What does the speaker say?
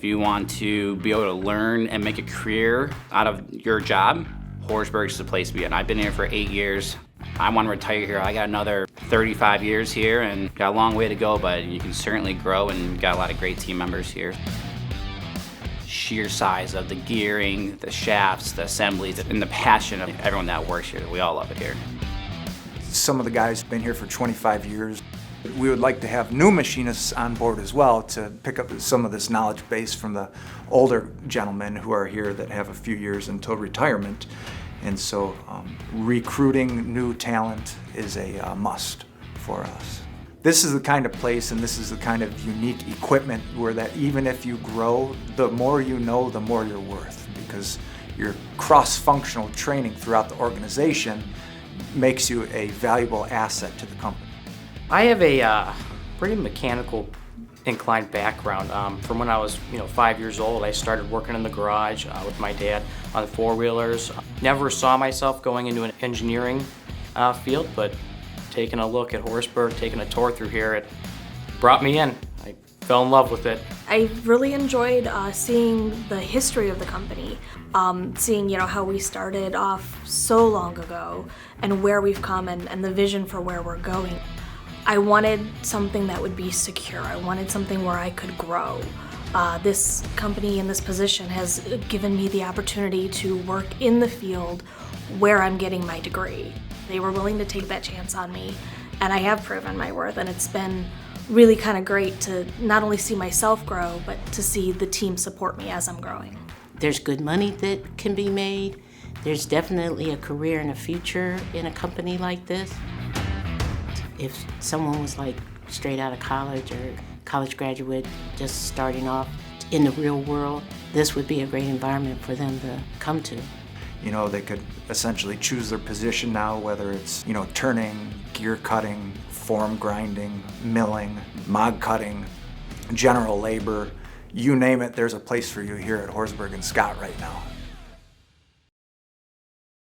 If you want to be able to learn and make a career out of your job, Horsburgh is the place to be in. I've been here for 8 years. I want to retire here. I got another 35 years here and got a long way to go, but you can certainly grow and got a lot of great team members here. Sheer size of the gearing, the shafts, the assemblies, and the passion of everyone that works here. We all love it here. Some of the guys have been here for 25 years. We would like to have new machinists on board as well to pick up some of this knowledge base from the older gentlemen who are here that have a few years until retirement. And so recruiting new talent is a must for us. This is the kind of place and this is the kind of unique equipment where that even if you grow, the more you know, the more you're worth, because your cross-functional training throughout the organization makes you a valuable asset to the company. I have a pretty mechanical inclined background. From when I was 5 years old, I started working in the garage with my dad on the four-wheelers. Never saw myself going into an engineering field, but taking a look at Horsburgh, taking a tour through here, it brought me in. I fell in love with it. I really enjoyed seeing the history of the company, seeing how we started off so long ago and where we've come and the vision for where we're going. I wanted something that would be secure. I wanted something where I could grow. This company in this position has given me the opportunity to work in the field where I'm getting my degree. They were willing to take that chance on me, and I have proven my worth, and it's been really kind of great to not only see myself grow, but to see the team support me as I'm growing. There's good money that can be made. There's definitely a career and a future in a company like this. If someone was like straight out of college or college graduate just starting off in the real world, this would be a great environment for them to come to. They could essentially choose their position now, whether it's, turning, gear cutting, form grinding, milling, mod cutting, general labor, you name it, there's a place for you here at Horsburgh and Scott right now.